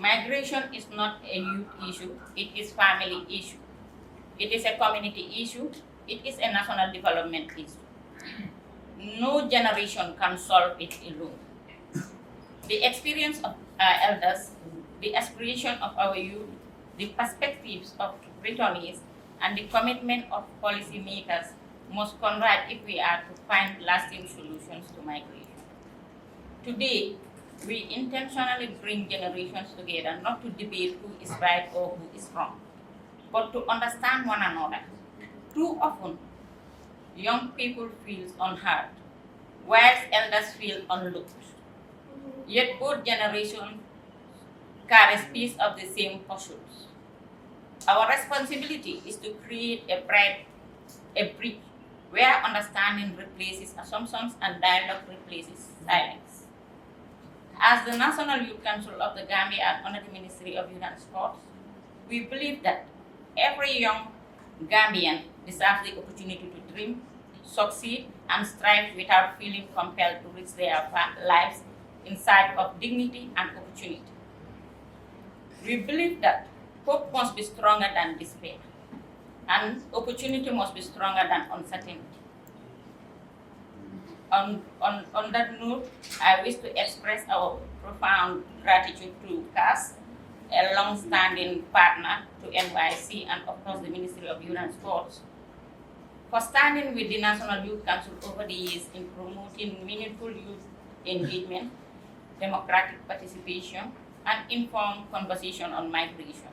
Migration is not a youth issue, it is family issue. It is a community issue, it is a national development issue. No generation can solve it alone. The experience of our elders, the aspiration of our youth, the perspectives of returnees, and the commitment of policymakers must converge if we are to find lasting solutions to migration. Today, we intentionally bring generations together not to debate who is right or who is wrong, but to understand one another. Too often, young people feel unheard, whilst elders feel unlooked. Yet both generations carry piece of the same pursuits. Our responsibility is to create a bridge where understanding replaces assumptions and dialogue replaces silence. As the National Youth Council of the Gambia and under the Ministry of Youth and Sports, we believe that every young Gambian deserves the opportunity to dream, succeed, and strive without feeling compelled to risk their lives in search of dignity and opportunity. We believe that hope must be stronger than despair, and opportunity must be stronger than uncertainty. On that note, I wish to express our profound gratitude to CAS, a long-standing partner to NYC and of course the Ministry of Youth and Sports, for standing with the National Youth Council over the years in promoting meaningful youth engagement, democratic participation, and informed conversation on migration.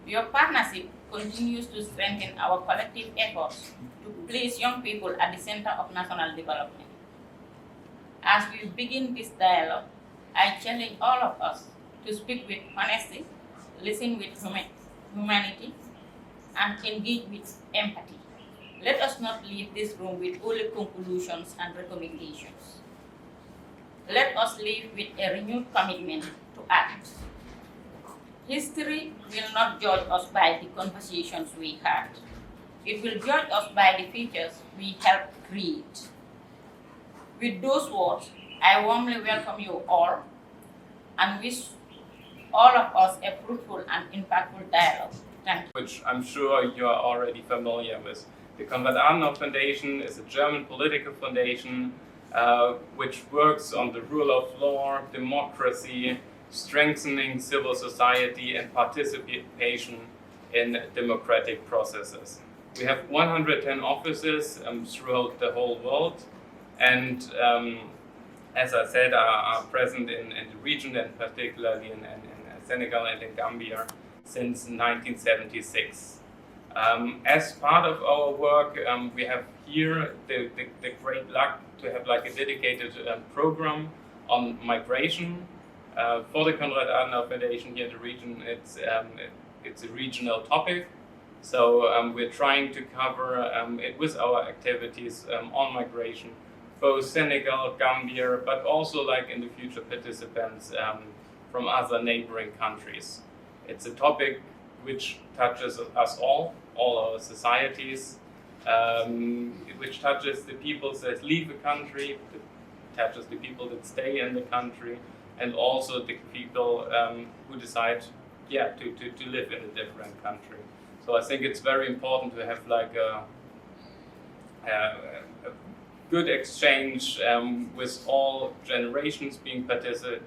Your partnership continues to strengthen our collective efforts to place young people at the center of national development. As we begin this dialogue, I challenge all of us to speak with honesty, listen with humanity, and engage with empathy. Let us not leave this room with only conclusions and recommendations. Let us live with a renewed commitment to act. History will not judge us by the conversations we had. It will judge us by the futures we helped create. With those words, I warmly welcome you all and wish all of us a fruitful and impactful dialogue. Thank you. Which I'm sure you are already familiar with. The Konrad Adenauer Foundation is a German political foundation which works on the rule of law, democracy, strengthening civil society, and participation in democratic processes. We have 110 offices throughout the whole world, and as I said, are present in the region, and particularly in Senegal and in Gambia since 1976. As part of our work, we have here the great luck to have like a dedicated program on migration. For the Konrad Adenauer Foundation here in the region, it's a regional topic. So we're trying to cover it with our activities on migration, both Senegal, Gambia, but also like in the future participants from other neighboring countries. It's a topic which touches us all our societies, which touches the people that leave the country, touches the people that stay in the country, and also the people who decide to live in a different country. So I think it's very important to have like a good exchange with all generations being participant,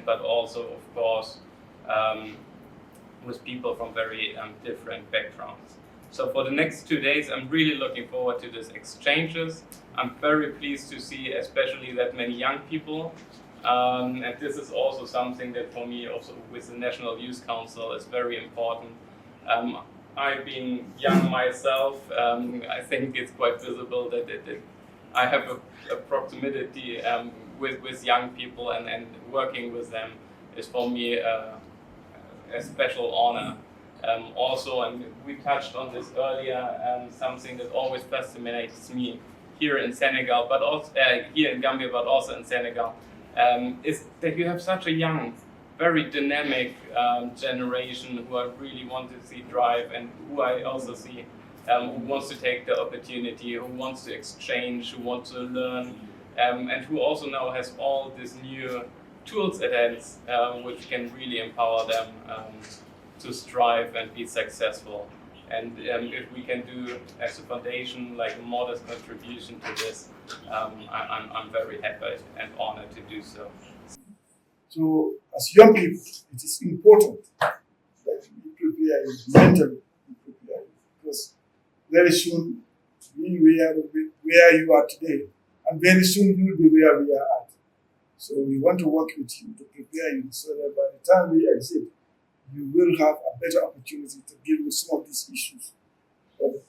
but also of course with people from very different backgrounds. So for the next 2 days, I'm really looking forward to these exchanges. I'm very pleased to see especially that many young people. And this is also something that for me also with the National Youth Council is very important. I've been young myself. I think it's quite visible that I have a proximity with young people, and working with them is for me a special honor. Also, and we touched on this earlier, something that always fascinates me here in Senegal, but also here in Gambia, but also in Senegal, is that you have such a young, very dynamic generation who I really want to see drive, and who I also see who wants to take the opportunity, who wants to exchange, who wants to learn, and who also now has all this new tools at hands which can really empower them to strive and be successful. And if we can do as a foundation like a modest contribution to this, I'm very happy and honored to do so. So as young people, it is important that we prepare you mentally, we prepare you, because very soon we where you are today, and very soon you will be where we are at. So we want to work with you to prepare you so that by the time we exit, you will have a better opportunity to deal with some of these issues. But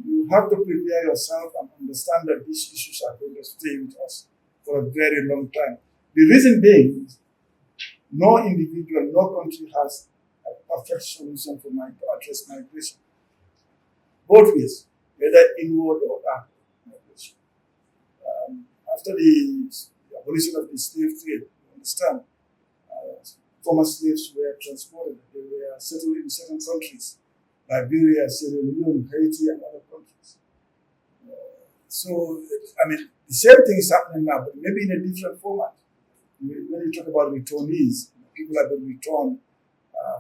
you have to prepare yourself and understand that these issues are going to stay with us for a very long time. The reason being is no individual, no country has a perfect solution to address migration. Both ways, whether inward or outward migration. After the abolition of the slave trade, you understand, former slaves were transported. They were settled in certain countries, Liberia, Sierra Leone, Haiti, and other countries. So, I mean, the same thing is happening now, but maybe in a different format. When you talk about returnees, people have been returned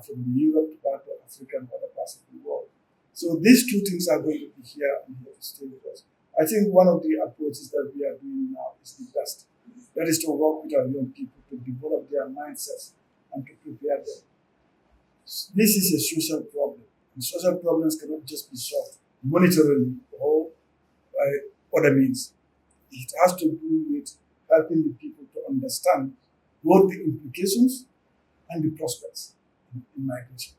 from Europe to back to Africa and other parts of the world. So these two things are going to be here and here to stay with us. I think one of the approaches that we are doing now is the best. That is to work with our young people to develop their mindsets and to prepare them. This is a social problem. And social problems cannot just be solved monetarily or by other means. It has to do with helping the people to understand both the implications and the prospects in migration.